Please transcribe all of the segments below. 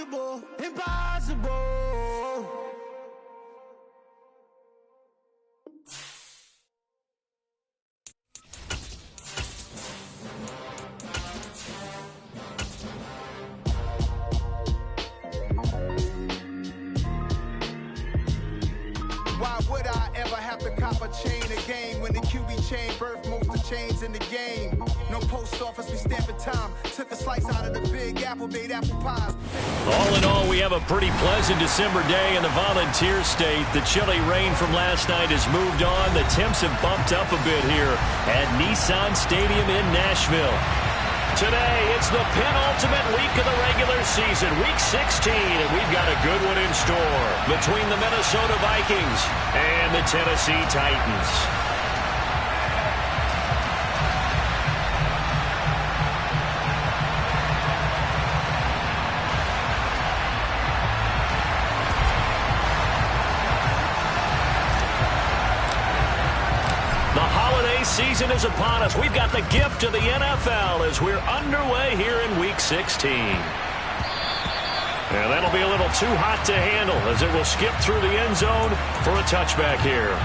Impossible, impossible. Why would I ever have to cop a chain a game when the QB chain birthed most of the chains in the game? No post office, we stamping time. Took a slice out of the big apple, made apple pies. All in all, we have a pretty pleasant December day in the Volunteer State. The chilly rain from last night has moved on. The temps have bumped up a bit here at Nissan Stadium in Nashville. Today, it's the penultimate week of the regular season, week 16, and we've got a good one in store between the Minnesota Vikings and the Tennessee Titans. Season is upon us. We've got the gift of the NFL as we're underway here in week 16. And that'll be a little too hot to handle as it will skip through the end zone for a touchback here.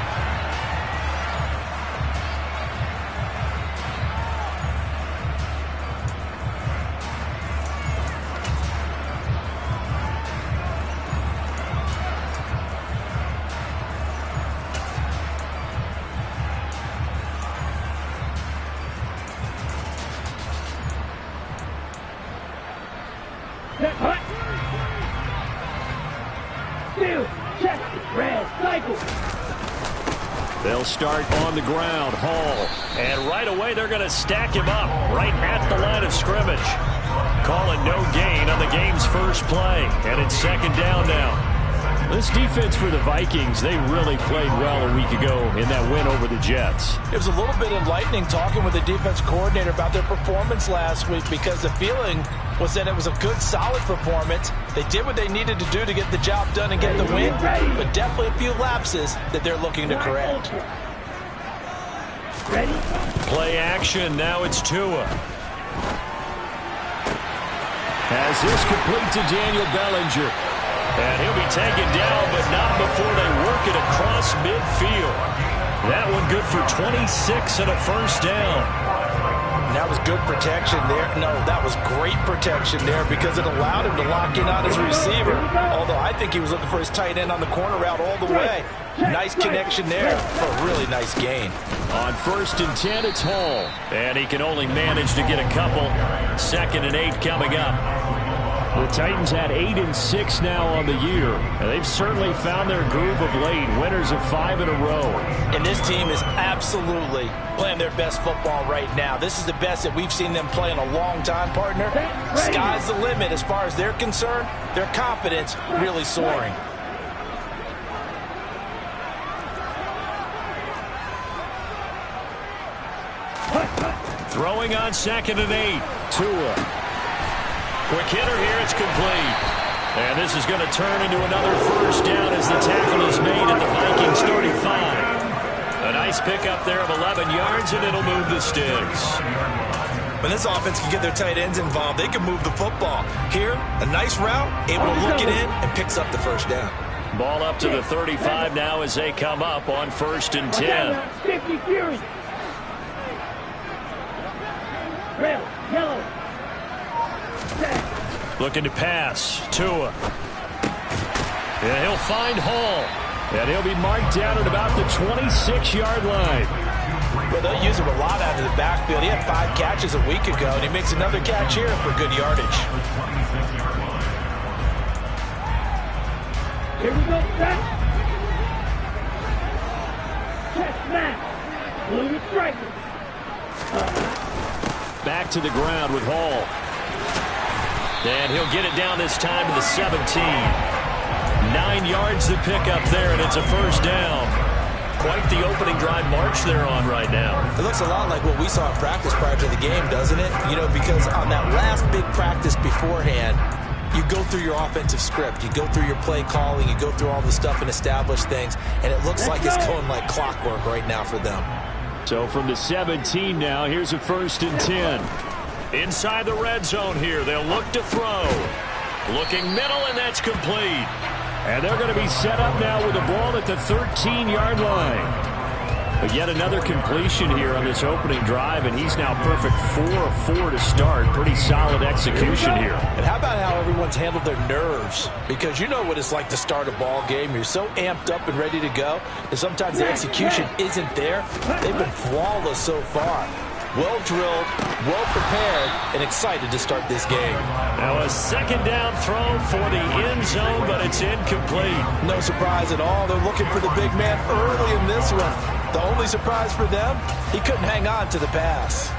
They'll start on the ground, Hall. And right away, they're going to stack him up right at the line of scrimmage. Calling no gain on the game's first play. And it's second down now. This defense for the Vikings, they really played well a week ago in that win over the Jets. It was a little bit enlightening talking with the defense coordinator about their performance last week because the feeling was that it was a good, solid performance. They did what they needed to do to get the job done and get the win, but definitely a few lapses that they're looking to correct. Play action. Now it's Tua. As this complete to Daniel Bellinger. And he'll be taken down, but not before they work it across midfield. That one good for 26 and a first down. That was good protection there. No, that was great protection there because it allowed him to lock in on his receiver. Although I think he was looking for his tight end on the corner route all the way. Nice connection there for a really nice gain. On 1st and 10, it's Hall. And he can only manage to get a couple. 2nd and 8 coming up. The Titans had 8 and 6 now on the year, and they've certainly found their groove of late. Winners of 5 in a row. And this team is absolutely playing their best football right now. This is the best that we've seen them play in a long time, partner. Sky's the limit as far as they're concerned. Their confidence really soaring. Throwing on 2nd and 8. Tua. Quick hitter here, it's complete. And this is going to turn into another first down as the tackle is made at the Vikings 35. A nice pickup there of 11 yards, and it'll move the sticks. When this offense can get their tight ends involved, they can move the football. Here, a nice route, able to look it in, and picks up the first down. Ball up to the 35 now as they come up on 1st and 10. 50 Fury. Red, yellow. Looking to pass. Tua. And he'll find Hall. And he'll be marked down at about the 26-yard line. Well, they'll use him a lot out of the backfield. He had 5 catches a week ago, and he makes another catch here for good yardage. Here we go, set. Check snap. Blue striker. Back to the ground with Hall. And he'll get it down this time to the 17. 9 yards to pick up there, and it's a first down. Quite the opening drive march they're on right now. It looks a lot like what we saw in practice prior to the game, doesn't it? You know, because on that last big practice beforehand, you go through your offensive script. You go through your play calling. You go through all the stuff and establish things. And it looks like it's going like clockwork right now for them. So from the 17 now, here's a 1st and 10. Inside the red zone here, they'll look to throw. Looking middle, and that's complete. And they're going to be set up now with the ball at the 13-yard line. But yet another completion here on this opening drive, and he's now perfect 4 of 4 to start. Pretty solid execution here. And how about how everyone's handled their nerves? Because you know what it's like to start a ball game. You're so amped up and ready to go, and sometimes the execution isn't there. They've been flawless so far. Well drilled, well prepared, and excited to start this game. Now a second down throw for the end zone, but it's incomplete. No surprise at all. They're looking for the big man early in this one. The only surprise for them, he couldn't hang on to the pass.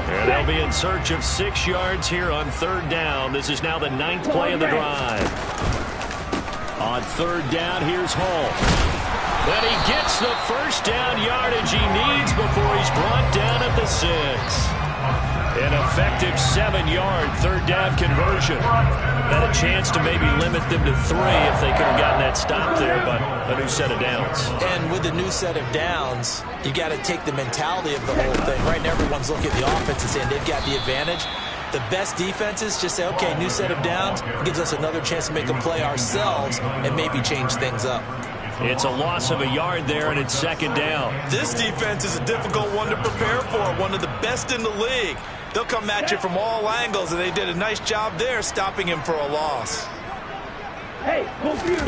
And they'll be in search of 6 yards here on third down. This is now the 9th play of the drive. On third down, here's Hall. But he gets the first down yardage he needs before he's brought down at the 6. An effective 7-yard third down conversion. Had a chance to maybe limit them to 3 if they could have gotten that stop there, but a new set of downs. And with the new set of downs, you got to take the mentality of the whole thing. Right now, everyone's looking at the offense and saying they've got the advantage. The best defenses just say, okay, new set of downs, gives us another chance to make a play ourselves and maybe change things up. It's a loss of a yard there, and it's second down. This defense is a difficult one to prepare for, one of the best in the league. They'll come at you from all angles, and they did a nice job there stopping him for a loss. Hey, go you.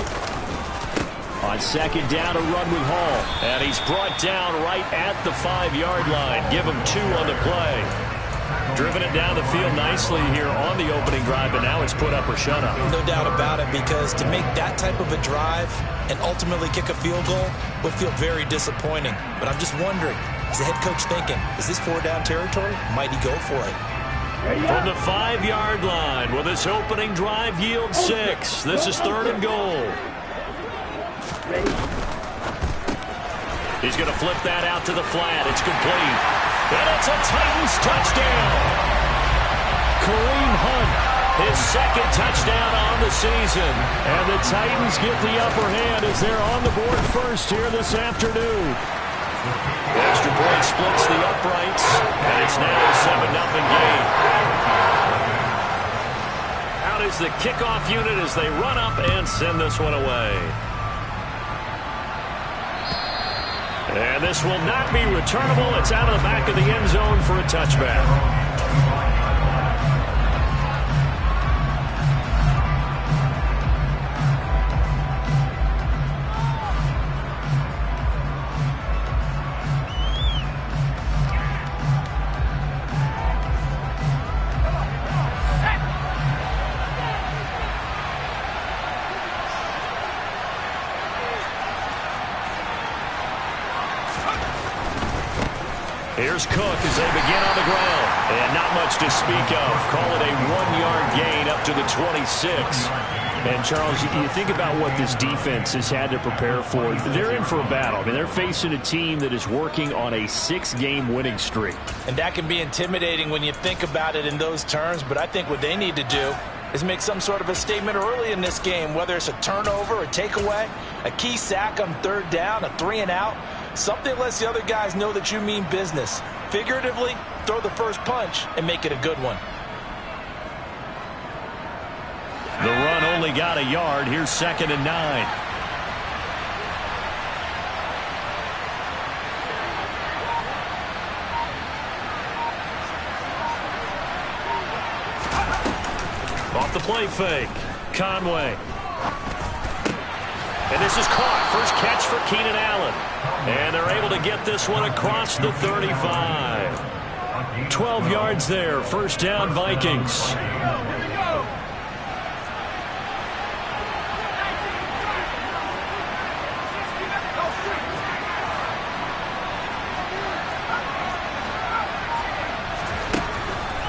On second down, a run with Hall. And he's brought down right at the 5-yard line. Give him 2 on the play. Driven it down the field nicely here on the opening drive, but now it's put up or shut up. No doubt about it, because to make that type of a drive and ultimately kick a field goal would feel very disappointing. But I'm just wondering, is the head coach thinking, is this 4-down territory? Might he go for it? From the 5-yard line, will this opening drive yield 6? This is third and goal. He's going to flip that out to the flat. It's complete. And it's a Titans touchdown. Kareem Hunt, his second touchdown on the season. And the Titans get the upper hand as they're on the board first here this afternoon. The extra point splits the uprights, and it's now a 7-0 game. Out is the kickoff unit as they run up and send this one away. And this will not be returnable. It's out of the back of the end zone for a touchback. Here's Cook as they begin on the ground. And not much to speak of. Call it a 1-yard gain up to the 26. And, Charles, you think about what this defense has had to prepare for. They're in for a battle. I mean, they're facing a team that is working on a 6-game winning streak. And that can be intimidating when you think about it in those terms. But I think what they need to do is make some sort of a statement early in this game, whether it's a turnover, a takeaway, a key sack on third down, a 3-and-out. Something lets the other guys know that you mean business. Figuratively, throw the first punch and make it a good one. The run only got a yard. Here's 2nd and 9. Off the play fake. Conway. And this is caught. First catch for Keenan Allen. And they're able to get this one across the 35. 12 yards there. First down, Vikings.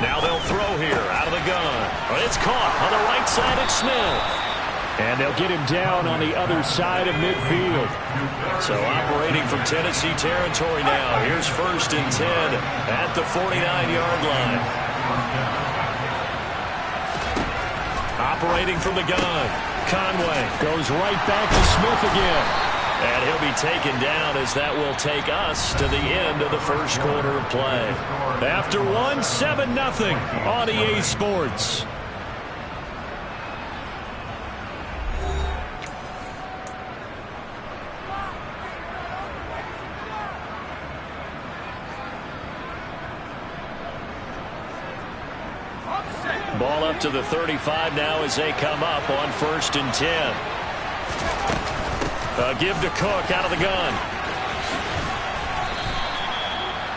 Now they'll throw here out of the gun. It's caught on the right side of Smith. And they'll get him down on the other side of midfield. So operating from Tennessee territory now. Here's 1st and 10 at the 49-yard line. Operating from the gun. Conway goes right back to Smith again. And he'll be taken down as that will take us to the end of the first quarter of play. After one, 7-0 on EA Sports. Ball up to the 35 now as they come up on 1st and 10. Give to Cook out of the gun.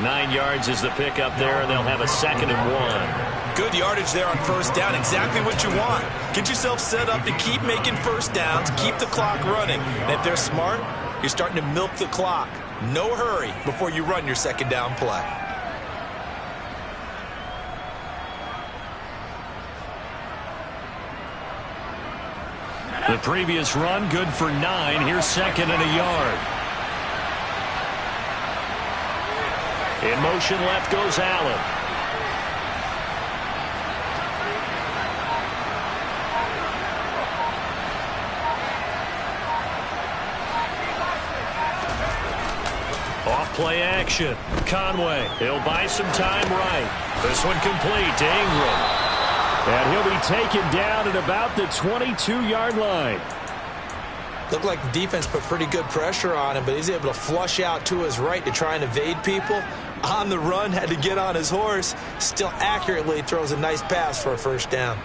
9 yards is the pickup there, and they'll have a 2nd and 1. Good yardage there on 1st down. Exactly what you want. Get yourself set up to keep making 1st downs, keep the clock running. And if they're smart, you're starting to milk the clock. No hurry before you run your 2nd down play. The previous run, good for 9. Here's 2nd and a yard. In motion left goes Allen. Off play action. Conway. He'll buy some time right. This one complete to Ingram. And he'll be taken down at about the 22-yard line. Looked like the defense put pretty good pressure on him, but he's able to flush out to his right to try and evade people. On the run, had to get on his horse. Still accurately throws a nice pass for a 1st down.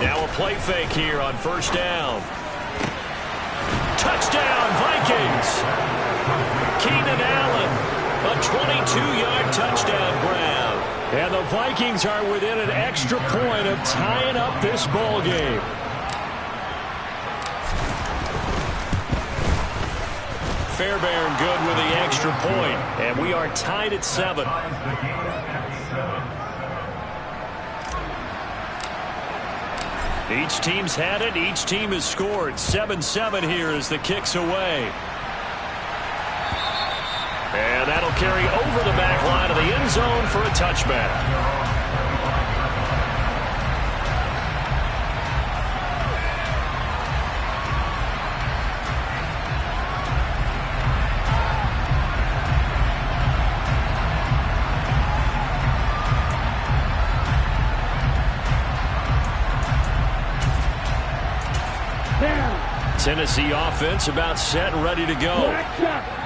Now a play fake here on 1st down. Touchdown, Vikings! Keenan Allen, a 22-yard touchdown grab. And the Vikings are within an extra point of tying up this ball game. Fairbairn good with the extra point, and we are tied at 7. Each team's had it. Each team has scored. 7-7 here as the kick's away. And that'll carry over the back line of the end zone for a touchback. Tennessee offense about set and ready to go.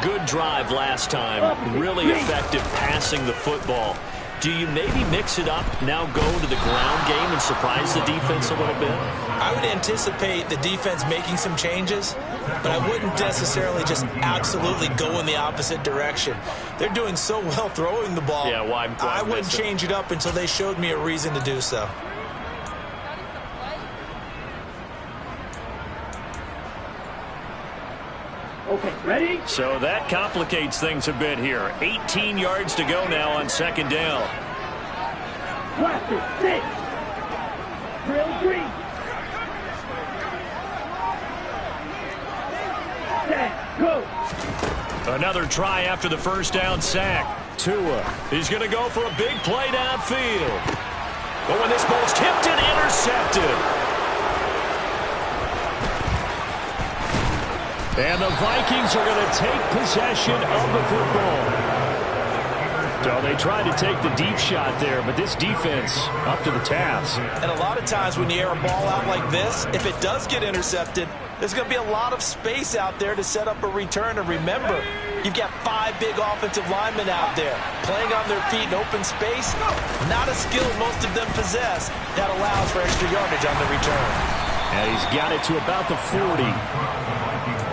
Good drive last time. Really effective passing the football. Do you maybe mix it up, now go to the ground game and surprise the defense a little bit? I would anticipate the defense making some changes, but I wouldn't necessarily just absolutely go in the opposite direction. They're doing so well throwing the ball. Yeah, why I wouldn't change it up until they showed me a reason to do so. Okay, ready? So that complicates things a bit here. 18 yards to go now on 2nd down. Practice 6. Drill 3. Set, go. Another try after the 1st down sack. Tua, he's going to go for a big play downfield. But when this ball's tipped and intercepted. And the Vikings are going to take possession of the football. So they tried to take the deep shot there, but this defense up to the task. And a lot of times when you air a ball out like this, if it does get intercepted, there's going to be a lot of space out there to set up a return. And remember, you've got 5 big offensive linemen out there playing on their feet in open space. Not a skill most of them possess that allows for extra yardage on the return. And he's got it to about the 40.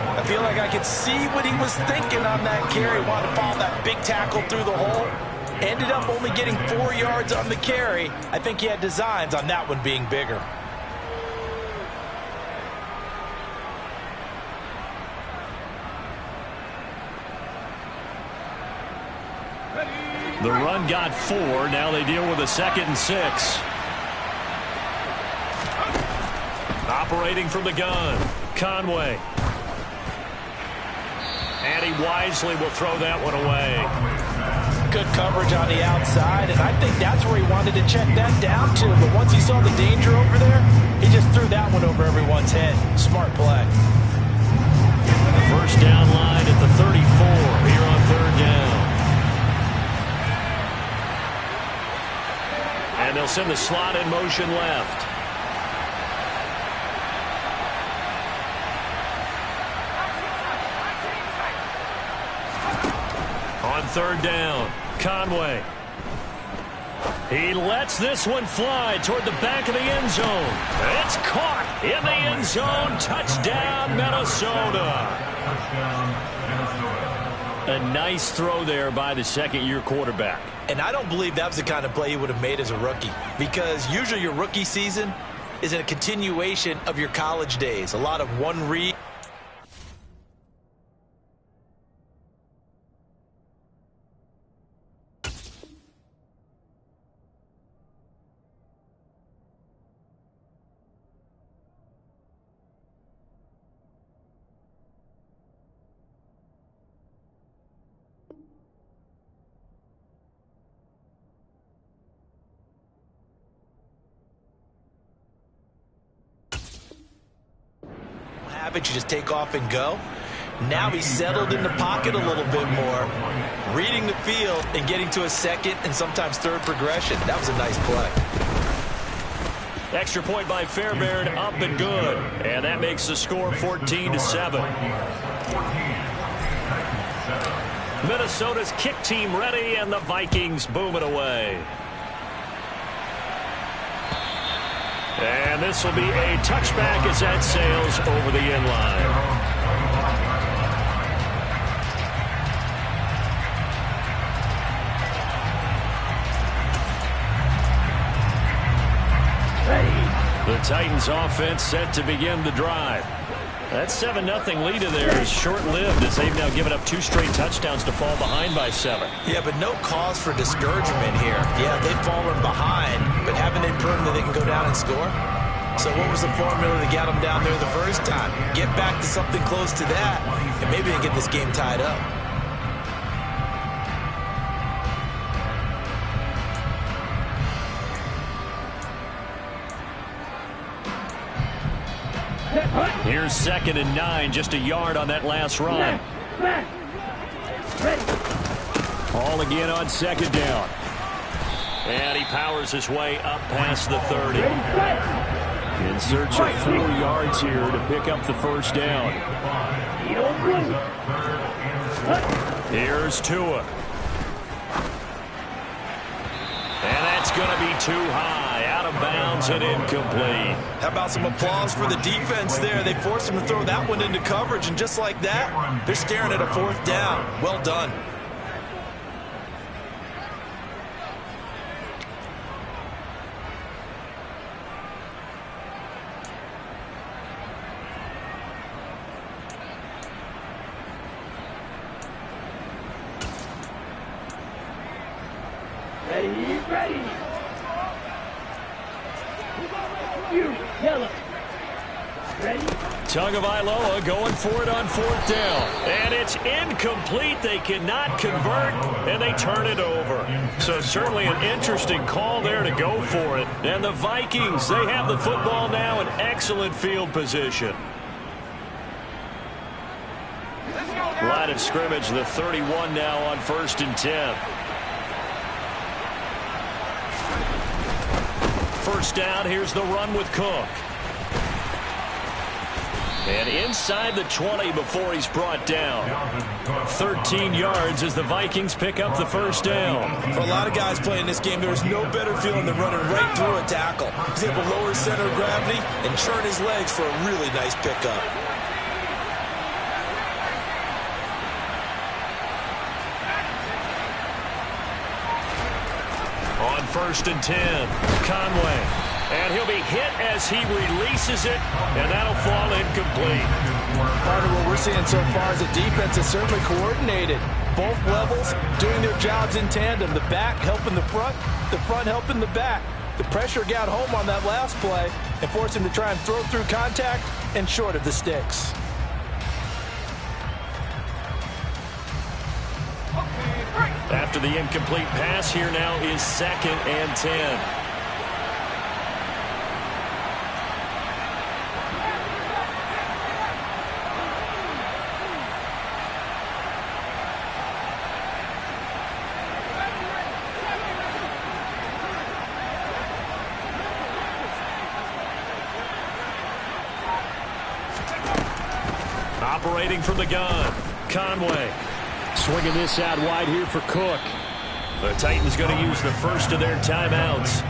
I feel like I could see what he was thinking on that carry. Wanted to follow that big tackle through the hole. Ended up only getting 4 yards on the carry. I think he had designs on that one being bigger. The run got 4. Now they deal with a 2nd and 6. Operating from the gun. Conway. And he wisely will throw that one away. Good coverage on the outside, and I think that's where he wanted to check that down to. But once he saw the danger over there, he just threw that one over everyone's head. Smart play. First down line at the 34 here on third down. And they'll send the slot in motion left. On third down, Conway. He lets this one fly toward the back of the end zone. It's caught in the end zone. Touchdown, Minnesota. A nice throw there by the second-year quarterback. And I don't believe that was the kind of play he would have made as a rookie, because usually your rookie season is a continuation of your college days. A lot of one read. You just take off and go. Now he's settled in the pocket a little bit more, reading the field and getting to a second and sometimes third progression. That was a nice play. Extra point by Fairbairn, up and good. And that makes the score 14-7. Minnesota's kick team ready, and the Vikings boom it away. And this will be a touchback as that sails over the end line. The Titans offense set to begin the drive. That 7-0 lead of theirs is short-lived as they've now given up 2 straight touchdowns to fall behind by 7. Yeah, but no cause for discouragement here. Yeah, they've fallen behind, but haven't they proven that they can go down and score? So what was the formula to get them down there the first time? Get back to something close to that, and maybe they get this game tied up. Here's 2nd and 9, just a yard on that last run. All again on 2nd down. And he powers his way up past the 30. In search of 4 yards here to pick up the first down. Here's Tua. And that's going to be too high, out of bounds and incomplete. How about some applause for the defense there? They forced him to throw that one into coverage, and just like that, they're staring at a 4th down. Well done. Ready. You, yellow. Ready? Tagovailoa going for it on 4th down. And it's incomplete. They cannot convert, and they turn it over. So certainly an interesting call there to go for it. And the Vikings, they have the football now in excellent field position. Line of scrimmage, the 31 now on 1st and 10. First down, here's the run with Cook. And inside the 20 before he's brought down. 13 yards as the Vikings pick up the first down. For a lot of guys playing this game, there's no better feeling than running right through a tackle. He's able to lower his center of gravity and churn his legs for a really nice pickup. On 1st and 10, Conway. And he'll be hit as he releases it, and that'll fall incomplete. Part of what we're seeing so far is the defense is certainly coordinated. Both levels doing their jobs in tandem. The back helping the front helping the back. The pressure got home on that last play and forced him to try and throw through contact and short of the sticks. After the incomplete pass, here now is 2nd and 10. Operating from the gun, Conway. Swinging this out wide here for Cook. The Titans going to use the first of their timeouts.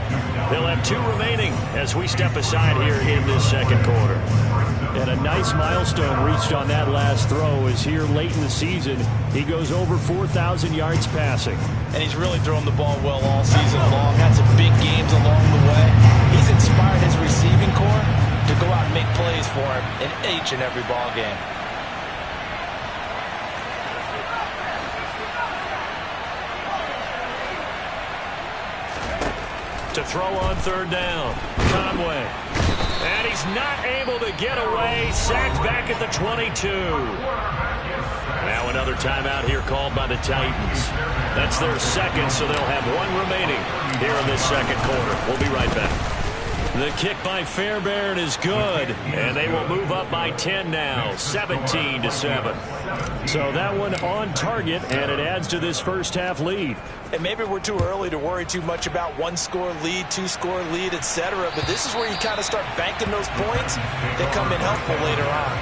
They'll have 2 remaining as we step aside here in this second quarter. And a nice milestone reached on that last throw is here late in the season. He goes over 4,000 yards passing. And he's really thrown the ball well all season long. Had some big games along the way. He's inspired his receiving corps to go out and make plays for him in each and every ball game. To throw on 3rd down, Conway. And he's not able to get away. Sacked back at the 22. Now another timeout here called by the Titans. That's their 2nd, so they'll have 1 remaining here in this second quarter. We'll be right back. The kick by Fairbairn is good, and they will move up by 10 now, 17-7. So that one on target, and it adds to this first half lead. And maybe we're too early to worry too much about 1-score lead, 2-score lead, etc. But this is where you kind of start banking those points that come in helpful later on.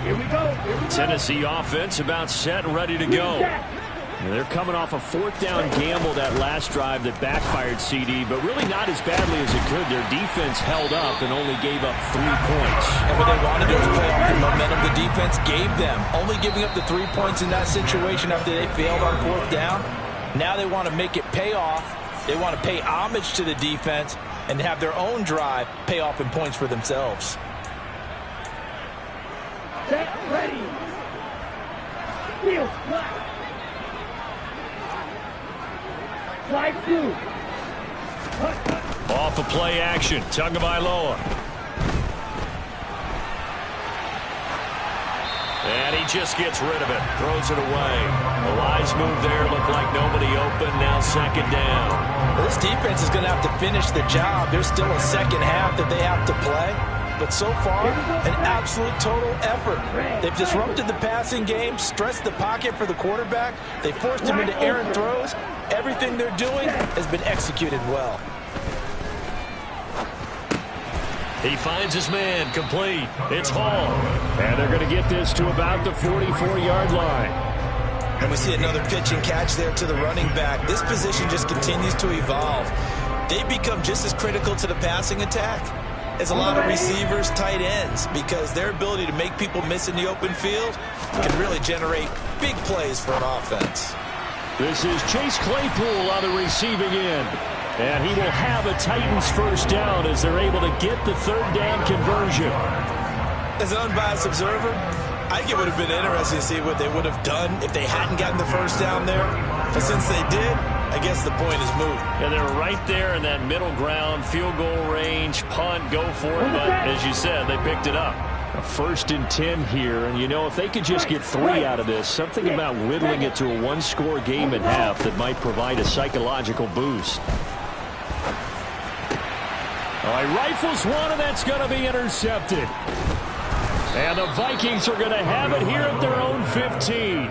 Here we go. Tennessee offense about set and ready to go. And they're coming off a 4th down gamble that last drive that backfired CD, but really not as badly as it could. Their defense held up and only gave up 3 points. And what they wanted to play off the momentum the defense gave them. Only giving up the 3 points in that situation after they failed on 4th down. Now they want to make it pay off. They want to pay homage to the defense and have their own drive pay off in points for themselves. Set, ready. Field, flat. Slide through. Off of play action, Tagovailoa. And he just gets rid of it, throws it away. A wise move there, looked like nobody open, now 2nd down. Well, this defense is going to have to finish the job. There's still a second half that they have to play. But so far, an absolute total effort. They've disrupted the passing game, stressed the pocket for the quarterback. They forced him into errant throws. Everything they're doing has been executed well. He finds his man, complete. It's Hall. And they're going to get this to about the 44-yard line. And we see another pitch and catch there to the running back. This position just continues to evolve. They become just as critical to the passing attack as a lot of receivers, tight ends, because their ability to make people miss in the open field can really generate big plays for an offense. This is Chase Claypool on the receiving end. And he will have a Titans first down as they're able to get the 3rd down conversion. As an unbiased observer, I think it would have been interesting to see what they would have done if they hadn't gotten the first down there. But since they did, I guess the point is moot. And they're right there in that middle ground, field goal range, punt, go for it. But as you said, they picked it up. A 1st and 10 here. And, you know, if they could just get 3 out of this, something about whittling it to a 1-score game at half that might provide a psychological boost. All right, rifles one, and that's going to be intercepted. And the Vikings are going to have it here at their own 15.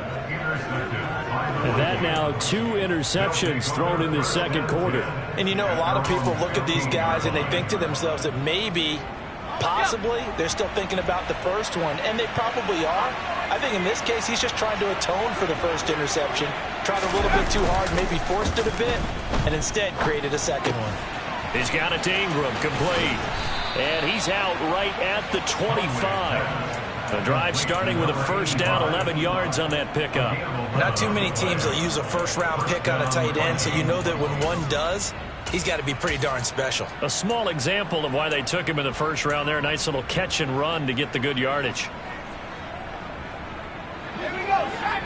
And that now 2 interceptions thrown in the second quarter. And you know, a lot of people look at these guys and they think to themselves that maybe, possibly, they're still thinking about the first one. And they probably are. I think in this case, he's just trying to atone for the first interception. Tried a little bit too hard, maybe forced it a bit, and instead created a second one. He's got it to Ingram, complete. And he's out right at the 25. The drive starting with a first down, 11 yards on that pickup. Not too many teams will use a first-round pick on a tight end, so you know that when one does, He's got to be pretty darn special. A small example of why they took him in the first round there. Nice little catch and run to get the good yardage. Here we go, sack.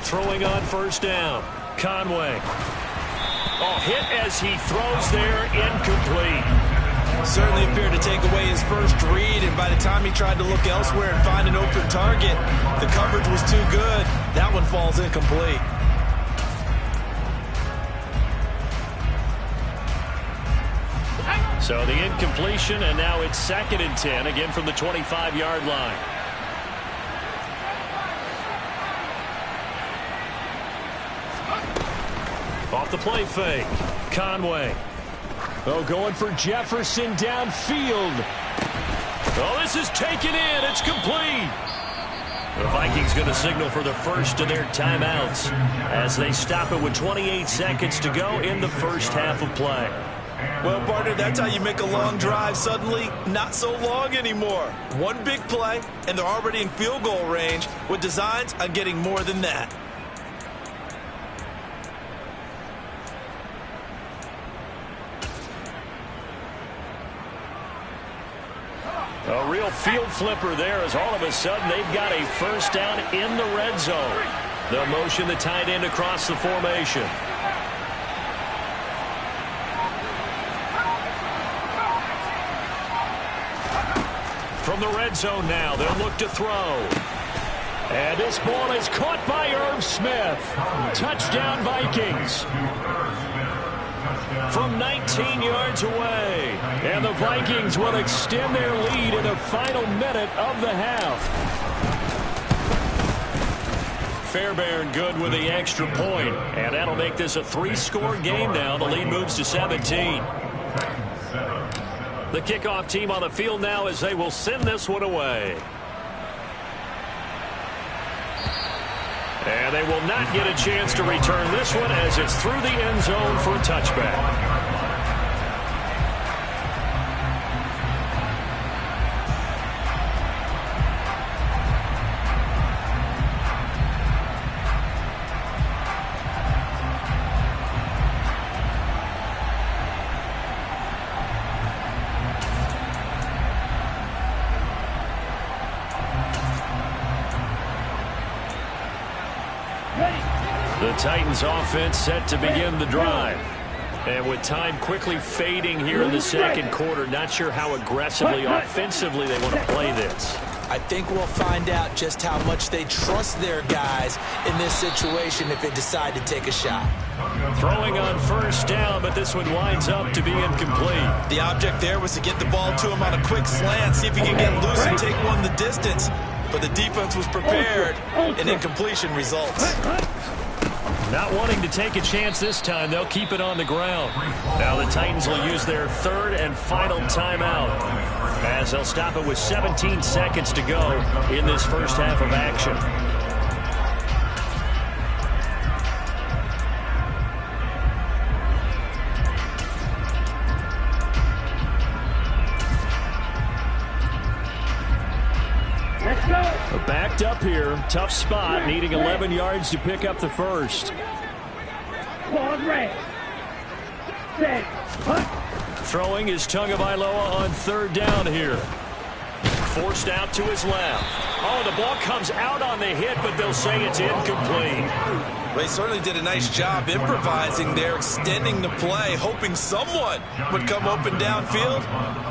Throwing on first down. Conway. Oh, hit as he throws there, incomplete. Certainly appeared to take away his first read, and by the time he tried to look elsewhere and find an open target, the coverage was too good. That one falls incomplete. So the incompletion, and now it's 2nd and 10, again from the 25-yard line. Off the play fake. Conway. Oh, going for Jefferson downfield. Oh, this is taken in. It's complete. The Vikings going to signal for the first of their timeouts as they stop it with 28 seconds to go in the first half of play. Well, partner, that's how you make a long drive suddenly not so long anymore. One big play, and they're already in field goal range with designs on getting more than that. A real field flipper there as all of a sudden they've got a first down in the red zone. They'll motion the tight end across the formation. From the red zone now, they'll look to throw. And this ball is caught by Irv Smith. Touchdown Vikings. From 19 yards away. And the Vikings will extend their lead in the final minute of the half. Fairbairn good with the extra point. And that'll make this a 3-score game now. The lead moves to 17. The kickoff team on the field now as they will send this one away. And they will not get a chance to return this one as it's through the end zone for a touchback. The Titans offense set to begin the drive. And with time quickly fading here in the second quarter, not sure how aggressively, offensively they want to play this. I think we'll find out just how much they trust their guys in this situation if they decide to take a shot. Throwing on first down, but this one winds up to be incomplete. The object there was to get the ball to him on a quick slant, see if he can get loose and take one the distance. But the defense was prepared, and incompletion results. Not wanting to take a chance this time, they'll keep it on the ground. Now the Titans will use their third and final timeout as they'll stop it with 17 seconds to go in this first half of action. Backed up here, tough spot, needing 11 yards to pick up the first. Throwing is Tagovailoa on third down here. Forced out to his left. Oh, the ball comes out on the hit, but they'll say it's incomplete. Well, he certainly did a nice job improvising there, extending the play, hoping someone would come open downfield,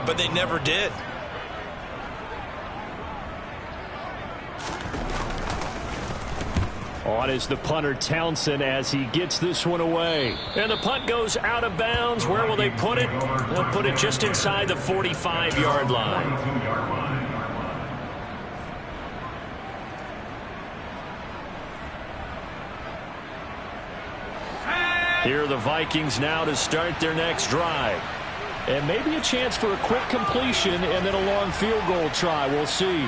but they never did. On is the punter Townsend as he gets this one away. And the punt goes out of bounds. Where will they put it? They'll put it just inside the 45-yard line. Here are the Vikings now to start their next drive. And maybe a chance for a quick completion and then a long field goal try. We'll see.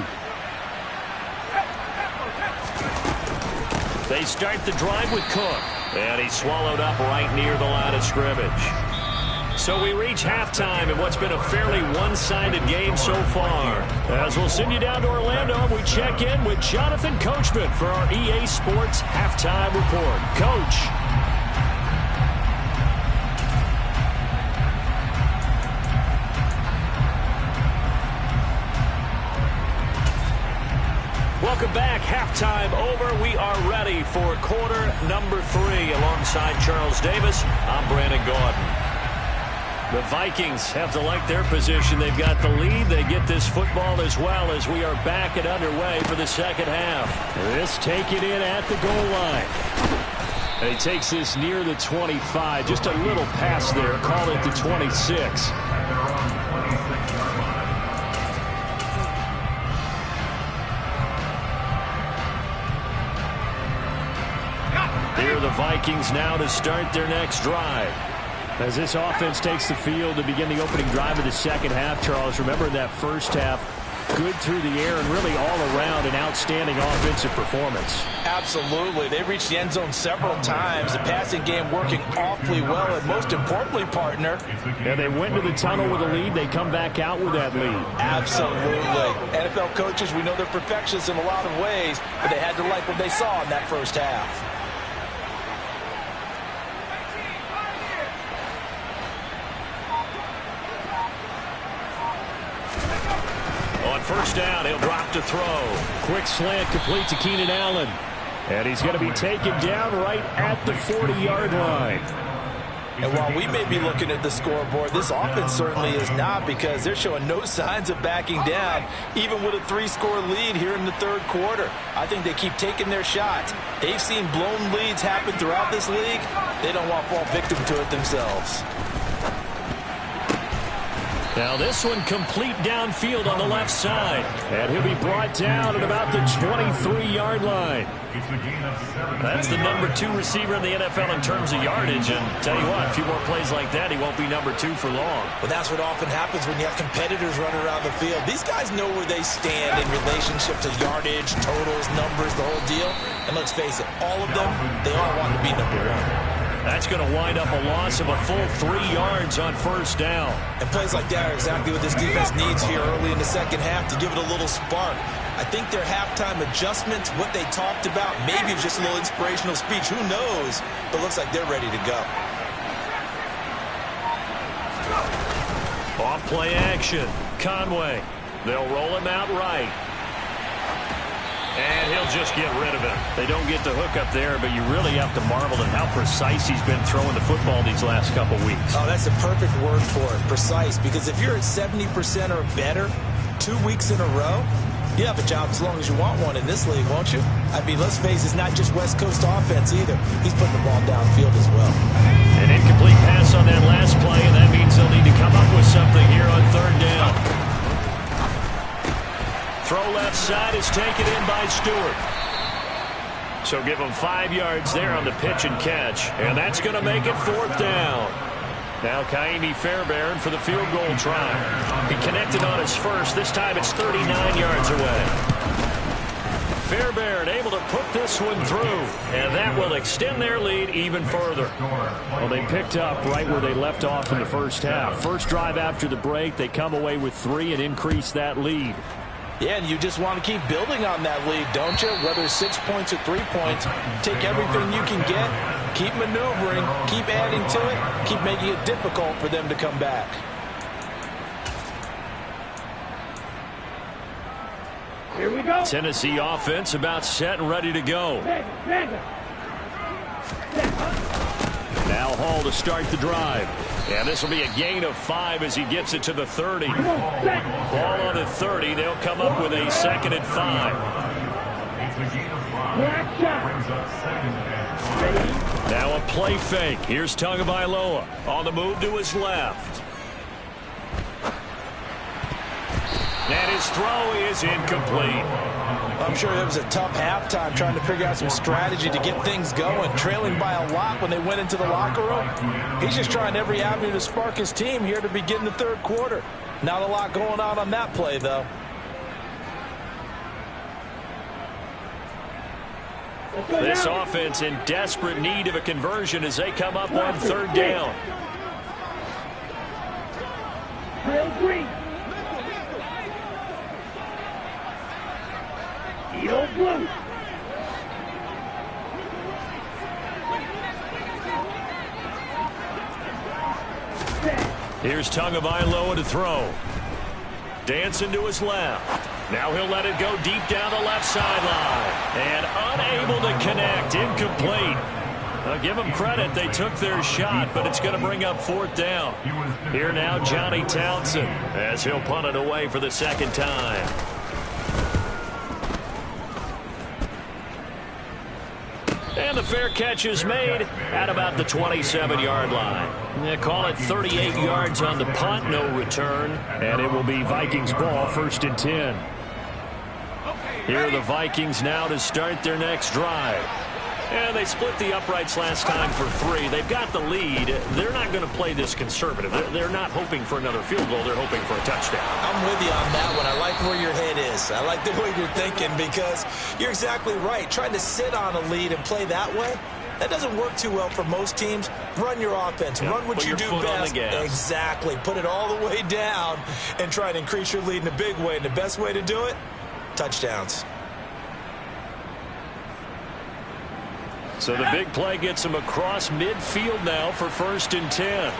They start the drive with Cook. And he's swallowed up right near the line of scrimmage. So we reach halftime in what's been a fairly one-sided game so far. As we'll send you down to Orlando, we check in with Jonathan Coachman for our EA Sports Halftime Report. Coach. Welcome back. Halftime over. We are ready for quarter number 3. Alongside Charles Davis, I'm Brandon Gaudin. The Vikings have to like their position. They've got the lead. They get this football as well as we are back and underway for the second half. This taken in at the goal line. And he takes this near the 25. Just a little pass there. Call it the 26. Here are the Vikings now to start their next drive. As this offense takes the field to begin the opening drive of the second half, Charles, remember in that first half, good through the air and really all around an outstanding offensive performance. Absolutely. They reached the end zone several times. The passing game working awfully well, and most importantly, partner. And they went into the tunnel with a lead. They come back out with that lead. Absolutely. NFL coaches, we know they're perfectionists in a lot of ways, but they had to like what they saw in that first half. First down, he'll drop to throw. Quick slant complete to Keenan Allen. And he's going to be taken down right at the 40-yard line. And while we may be looking at the scoreboard, this offense certainly is not, because they're showing no signs of backing down, even with a 3-score lead here in the third quarter. I think they keep taking their shots. They've seen blown leads happen throughout this league. They don't want to fall victim to it themselves. Now this one complete downfield on the left side. And he'll be brought down at about the 23-yard line. That's the number 2 receiver in the NFL in terms of yardage. And tell you what, a few more plays like that, he won't be number 2 for long. Well, that's what often happens when you have competitors running around the field. These guys know where they stand in relationship to yardage, totals, numbers, the whole deal. And let's face it, all of them, they all want to be number 1. That's going to wind up a loss of a full 3 yards on first down. And plays like that are exactly what this defense needs here early in the second half to give it a little spark. I think their halftime adjustments, what they talked about, maybe it's just a little inspirational speech. Who knows? But looks like they're ready to go. Off play action. Conway. They'll roll him out right. And he'll just get rid of it. They don't get the hook up there, but you really have to marvel at how precise he's been throwing the football these last couple weeks. Oh, that's a perfect word for it, precise, because if you're at 70% or better 2 weeks in a row, you have a job as long as you want one in this league, won't you? I mean, let's face it, it's not just West Coast offense either. He's putting the ball downfield as well. An incomplete pass on that last play, and that means they'll need to come up with something here on third down. Throw left side is taken in by Stewart. So give him 5 yards there on the pitch and catch. And that's going to make it 4th down. Now Kaimi Fairbairn for the field goal try. He connected on his first. This time it's 39 yards away. Fairbairn able to put this one through. And that will extend their lead even further. Well, they picked up right where they left off in the first half. First drive after the break, they come away with 3 and increase that lead. Yeah, and you just want to keep building on that lead, don't you? Whether it's 6 points or 3 points, take everything you can get, keep maneuvering, keep adding to it, keep making it difficult for them to come back. Here we go. Tennessee offense about set and ready to go. Now Hall to start the drive. And this will be a gain of 5 as he gets it to the 30. Ball on the 30. They'll come up with a 2nd and 5. Now a play fake. Here's Tagovailoa on the move to his left. And his throw is incomplete. I'm sure it was a tough halftime trying to figure out some strategy to get things going, trailing by a lot when they went into the locker room. He's just trying every avenue to spark his team here to begin the third quarter. Not a lot going on that play, though. This offense in desperate need of a conversion as they come up on third down. Green. Yellow blue. Here's Tagovailoa to throw. Dancing to his left. Now he'll let it go deep down the left sideline. And unable to connect. Incomplete. I'll give them credit. They took their shot, but it's going to bring up fourth down. Here now, Johnny Townsend, as he'll punt it away for the second time. And the fair catch is made at about the 27-yard line. They call it 38 yards on the punt, no return. And it will be Vikings ball, 1st and 10. Here are the Vikings now to start their next drive. And they split the uprights last time for 3. They've got the lead. They're not going to play this conservative. They're not hoping for another field goal. They're hoping for a touchdown. I'm with you on that one. I like where your head is. I like the way you're thinking because you're exactly right. Trying to sit on a lead and play that way, that doesn't work too well for most teams. Run your offense. Run what you do best. Exactly. Put it all the way down and try to increase your lead in a big way. And the best way to do it, touchdowns. So the big play gets him across midfield now for 1st and 10.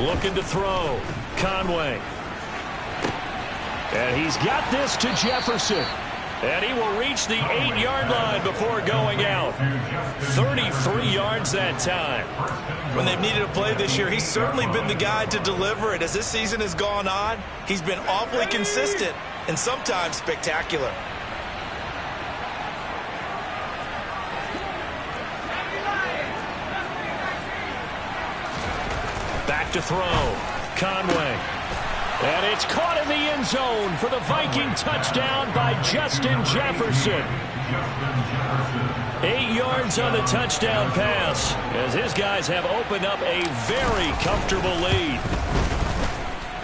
Looking to throw. Conway. And he's got this to Jefferson. And he will reach the 8-yard line before going out. 33 yards that time. When they've needed a play this year, he's certainly been the guy to deliver it. As this season has gone on, he's been awfully consistent and sometimes spectacular. Back to throw. Conway. And it's caught in the end zone for the Viking touchdown by Justin Jefferson. 8 yards on the touchdown pass as his guys have opened up a very comfortable lead.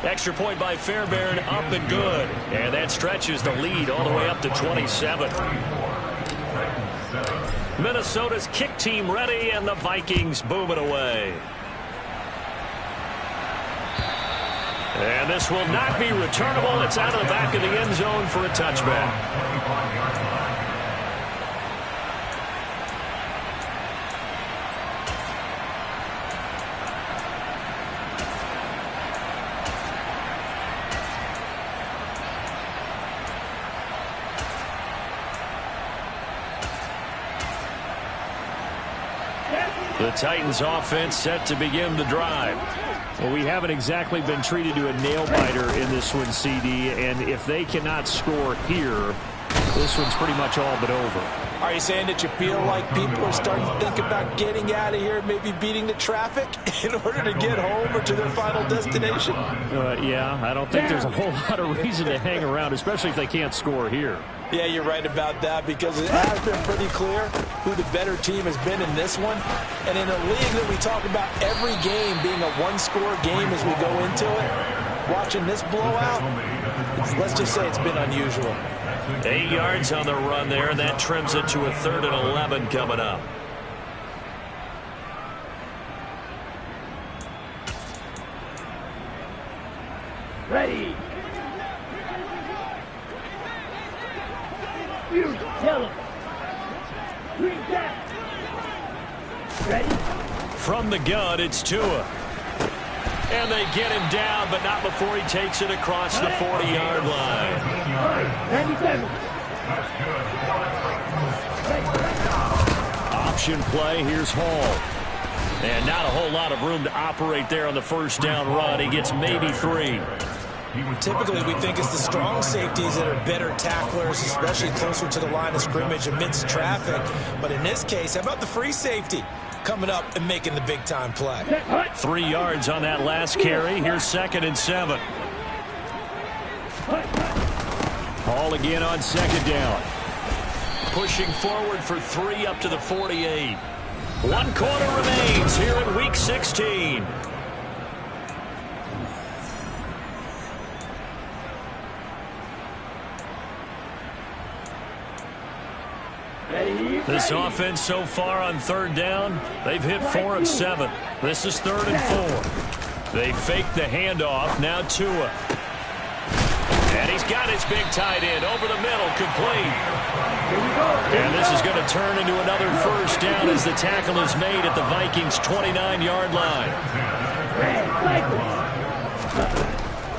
Extra point by Fairbairn, up and good. And that stretches the lead all the way up to 27. Minnesota's kick team ready, and the Vikings boom it away. And this will not be returnable. It's out of the back of the end zone for a touchback. The Titans offense set to begin the drive. Well, we haven't exactly been treated to a nail-biter in this one, CD, and if they cannot score here, this one's pretty much all but over. Are you saying that you feel like people are starting to think about getting out of here, maybe beating the traffic in order to get home or to their final destination? Yeah, I don't think there's a whole lot of reason to hang around, especially if they can't score here. Yeah, you're right about that because it has been pretty clear who the better team has been in this one. And in a league that we talk about every game being a one-score game as we go into it, watching this blowout, let's just say it's been unusual. 8 yards on the run there, and that trims it to a 3rd and 11 coming up. Ready. You tell him. Green down. Ready. From the gun, it's Tua. And they get him down, but not before he takes it across the 40-yard line. 97. Option play, here's Hall. And not a whole lot of room to operate there on the first down run. He gets maybe 3. Typically, we think it's the strong safeties that are better tacklers, especially closer to the line of scrimmage amidst traffic. But in this case, how about the free safety coming up and making the big-time play? 3 yards on that last carry. Here's 2nd and 7. Hall again on 2nd down. pushing forward for 3 up to the 48. 1 quarter remains here in Week 16. This offense so far on 3rd down, they've hit 4 of 7. This is 3rd and 4. They fake the handoff. Now Tua. And he's got his big tight end over the middle, complete. And this is going to turn into another 1st down as the tackle is made at the Vikings' 29-yard line.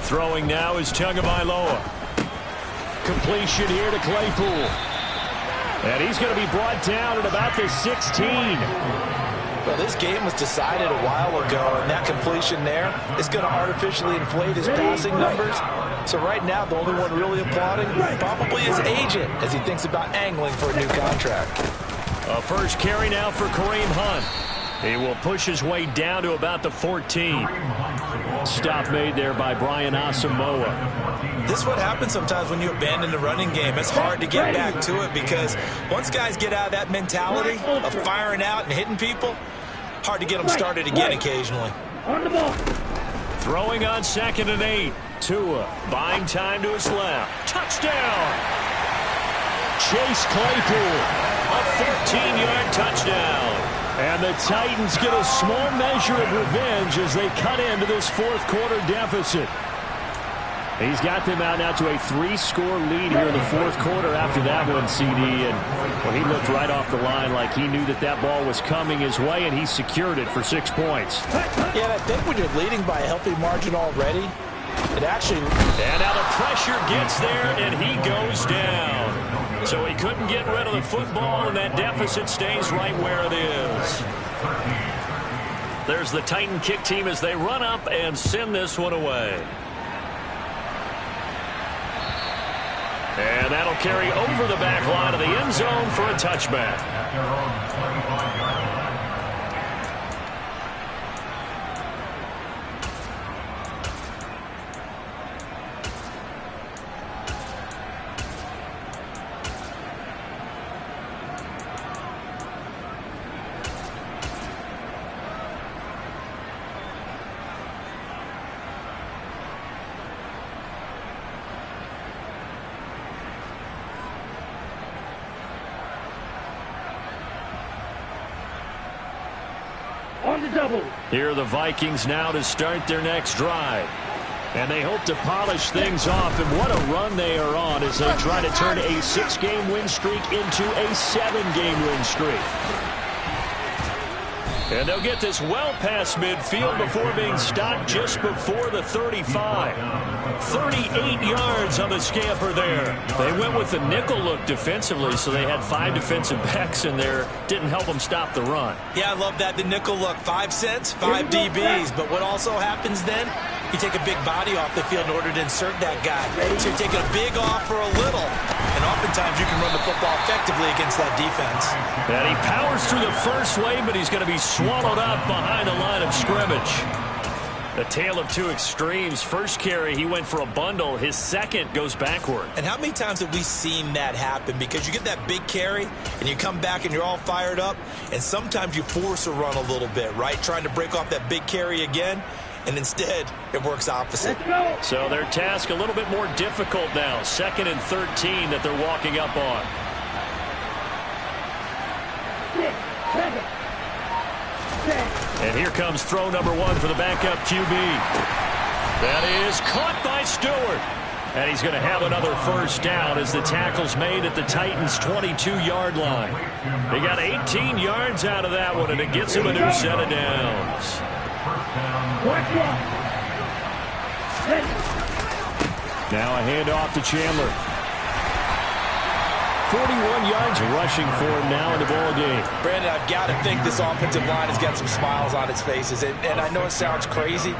Throwing now is Tagovailoa. Completion here to Claypool. And he's going to be brought down at about the 16. Well, this game was decided a while ago, and that completion there is going to artificially inflate his passing numbers. So right now, the only one really applauding probably his agent as he thinks about angling for a new contract. A first carry now for Kareem Hunt. He will push his way down to about the 14. Stop made there by Brian Asamoah. This is what happens sometimes when you abandon the running game. It's hard to get back to it because once guys get out of that mentality of firing out and hitting people, hard to get them started again occasionally. On the ball. Throwing on 2nd and 8. Tua buying time to his left. Touchdown! Chase Claypool. A 14-yard touchdown. And the Titans get a small measure of revenge as they cut into this 4th quarter deficit. He's got them out now to a 3-score lead here in the 4th quarter after that one, CD. And well, he looked right off the line like he knew that that ball was coming his way, and he secured it for 6 points. Yeah, I think when you're leading by a healthy margin already, it actually... And now the pressure gets there, and he goes down. So he couldn't get rid of the football, and that deficit stays right where it is. There's the Titan kick team as they run up and send this one away. And that'll carry over the back line of the end zone for a touchback. Here are the Vikings now to start their next drive. And they hope to polish things off. And what a run they are on as they try to turn a 6-game win streak into a 7-game win streak. And they'll get this well past midfield before being stopped just before the 35. 38 yards on the scamper there. They went with the nickel look defensively, so they had 5 defensive backs in there. Didn't help them stop the run. Yeah, I love that, the nickel look. 5 cents, 5 DBs. But what also happens then, you take a big body off the field in order to insert that guy. So you're taking a big off for a little. And oftentimes you can run the football effectively against that defense. And he powers through the first wave, but he's going to be swallowed up behind the line of scrimmage. A tale of 2 extremes. First carry, he went for a bundle. His second goes backward. And how many times have we seen that happen? Because you get that big carry, and you come back and you're all fired up, and sometimes you force a run a little bit, right? Trying to break off that big carry again, and instead, it works opposite. So their task a little bit more difficult now. 2nd and 13 that they're walking up on. 6, 7, 10. And here comes throw number 1 for the backup QB. That is caught by Stewart. And he's going to have another first down as the tackle's made at the Titans' 22-yard line. They got 18 yards out of that one, and it gets them a new set of downs. Now a handoff to Chandler. 41 yards rushing for him now in the ball game. Brandon, I've got to think this offensive line has got some smiles on its faces. And I know it sounds crazy,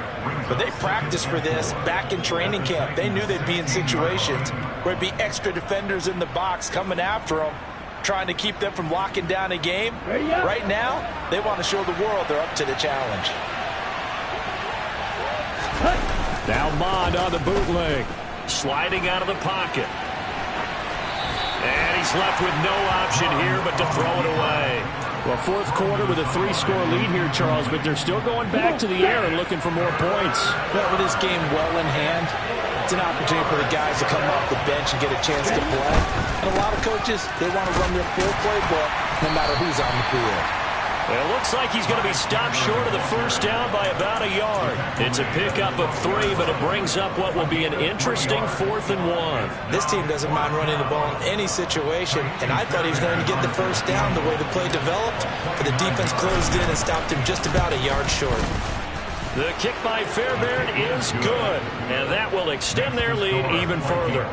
but they practiced for this back in training camp. They knew they'd be in situations where it'd be extra defenders in the box coming after them, trying to keep them from locking down a game. Right now, they want to show the world they're up to the challenge. Now Mond on the bootleg. Sliding out of the pocket. And he's He's left with no option here but to throw it away. Well, fourth quarter with a 3-score lead here, Charles, but they're still going back to the air and looking for more points. Well, with this game well in hand, it's an opportunity for the guys to come off the bench and get a chance to play. And a lot of coaches, they want to run their full playbook no matter who's on the field. It looks like he's going to be stopped short of the first down by about a yard. It's a pickup of 3, but it brings up what will be an interesting 4th and 1. This team doesn't mind running the ball in any situation, and I thought he was going to get the first down the way the play developed, but the defense closed in and stopped him just about a yard short. The kick by Fairbairn is good, and that will extend their lead even further.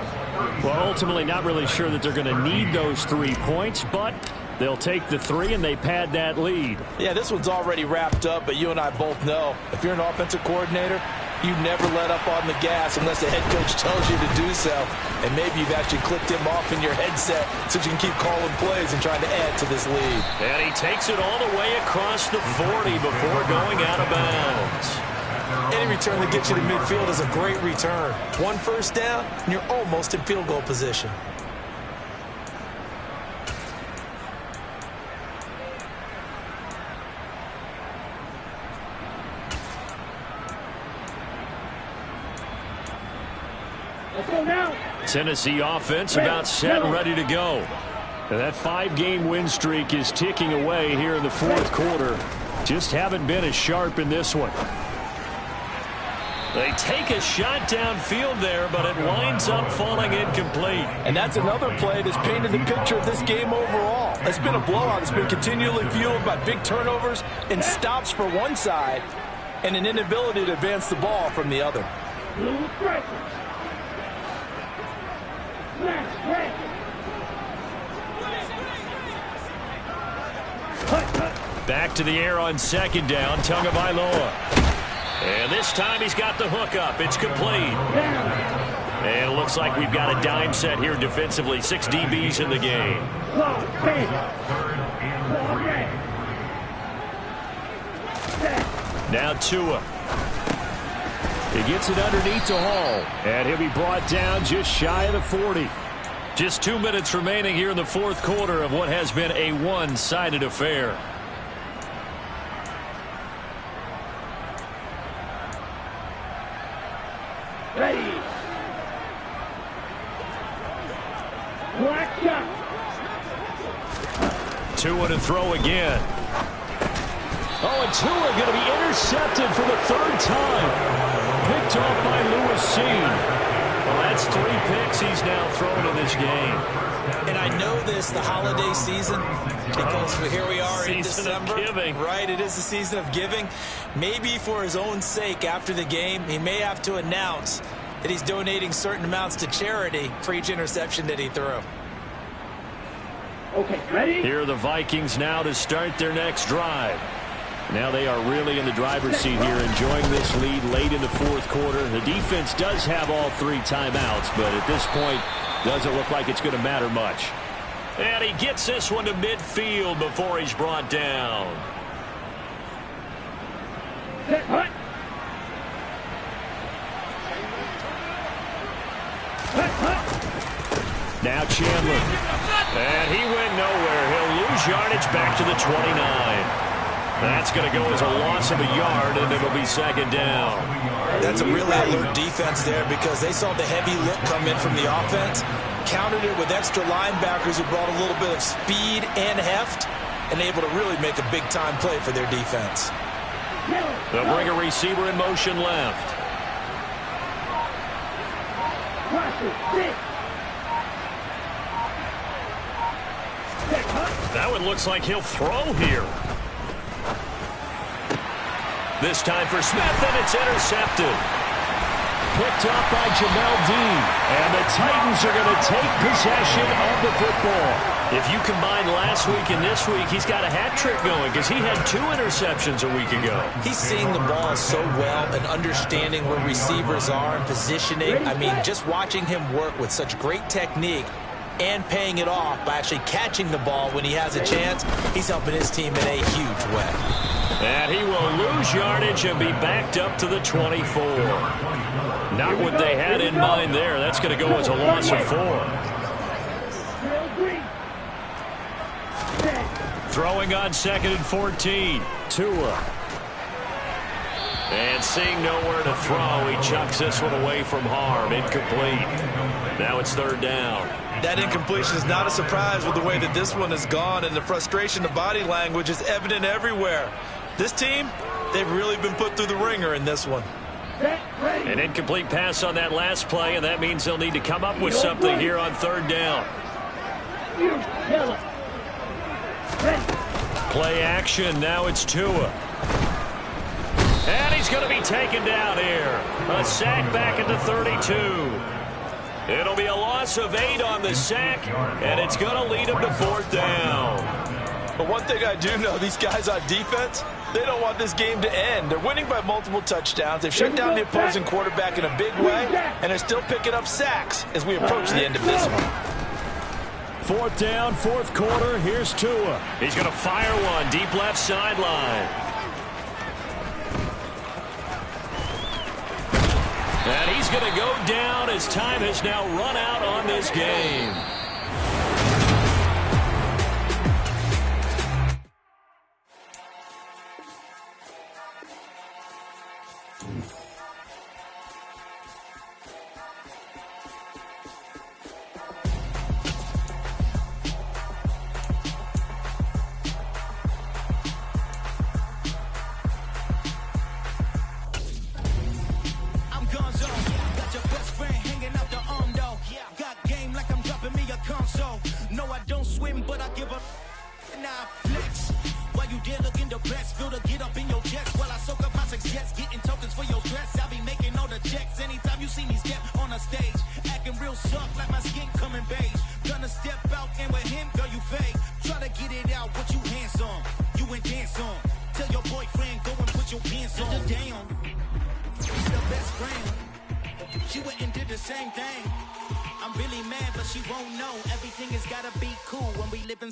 Well, ultimately not really sure that they're going to need those 3 points, but they'll take the 3 and they pad that lead. Yeah, this one's already wrapped up, but you and I both know if you're an offensive coordinator, you never let up on the gas unless the head coach tells you to do so. And maybe you've actually clicked him off in your headset so you can keep calling plays and trying to add to this lead. And he takes it all the way across the 40 before going out of bounds. Any return that gets you to midfield is a great return. 1 first down, and you're almost in field goal position. Tennessee offense about set and ready to go. And that 5-game win streak is ticking away here in the fourth quarter. Just haven't been as sharp in this one. They take a shot downfield there, but it winds up falling incomplete. And that's another play that's painted the picture of this game overall. It's been a blowout. It's been continually fueled by big turnovers and stops for one side and an inability to advance the ball from the other. Back to the air on second down, Tagovailoa. And this time he's got the hook up. It's complete. And it looks like we've got a dime set here defensively. 6 DBs in the game. Now Tua. He gets it underneath to Hall. And he'll be brought down just shy of the 40. Just 2 minutes remaining here in the fourth quarter of what has been a one-sided affair. Ready. Black shot. Tua to throw again. Oh, and Tua going to be intercepted for the 3rd time. Picked off by Lewis Seen. Well, that's 3 picks he's now thrown in this game. And I know this, the holiday season, because here we are in December. Season of giving. Right, it is the season of giving. Maybe for his own sake after the game, he may have to announce that he's donating certain amounts to charity for each interception that he threw. Okay, ready? Here are the Vikings now to start their next drive. Now they are really in the driver's seat here, enjoying this lead late in the fourth quarter. The defense does have all 3 timeouts, but at this point, doesn't look like it's going to matter much. And he gets this one to midfield before he's brought down. Now Chandler. And he went nowhere. He'll lose yardage back to the 29. That's going to go as a loss of a yard, and it'll be 2nd down. That's a really alert defense there because they saw the heavy look come in from the offense, countered it with extra linebackers who brought a little bit of speed and heft, and able to really make a big-time play for their defense. They'll bring a receiver in motion left. That one looks like he'll throw here. This time for Smith, and it's intercepted. Picked up by Jamel Dean. And the Titans are going to take possession of the football. If you combine last week and this week, he's got a hat trick going because he had 2 interceptions a week ago. He's seeing the ball so well and understanding where receivers are and positioning. I mean, just watching him work with such great technique and paying it off by actually catching the ball when he has a chance, he's helping his team in a huge way. And he will lose yardage and be backed up to the 24. Not what they had in mind there. That's going to go as a loss of 4. Throwing on 2nd and 14. Tua. And seeing nowhere to throw, he chucks this one away from harm. Incomplete. Now it's 3rd down. That incompletion is not a surprise with the way that this one has gone, and the frustration, the body language is evident everywhere. This team, they've really been put through the ringer in this one. An incomplete pass on that last play, and that means they'll need to come up with something here on 3rd down. Play action. Now it's Tua. And he's going to be taken down here. A sack back at the 32. It'll be a loss of 8 on the sack, and it's going to lead him to 4th down. But one thing I do know, these guys on defense, they don't want this game to end. They're winning by multiple touchdowns. They've shut down the opposing quarterback in a big way, and they're still picking up sacks as we approach the end of this one. 4th down, 4th quarter. Here's Tua. He's going to fire one deep left sideline. And he's going to go down as time has now run out on this game.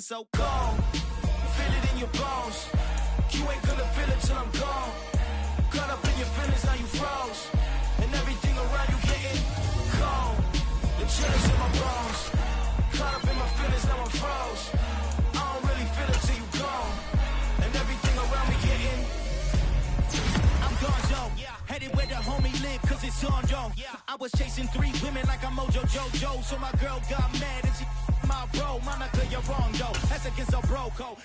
So cold, feel it in your bones. You ain't gonna feel it till I'm gone. Caught up in your feelings, now you froze. And everything around you getting cold. The chills in my bones. Caught up in my feelings, now I'm froze. I don't really feel it till you gone. And everything around me getting I'm gone, yo. Headed where the homie live, cause it's on, yo. I was chasing 3 women like I'm Mojo Jojo. So my girl got mad and she my bro, Monica, you're wrong, though. That's against a bro code.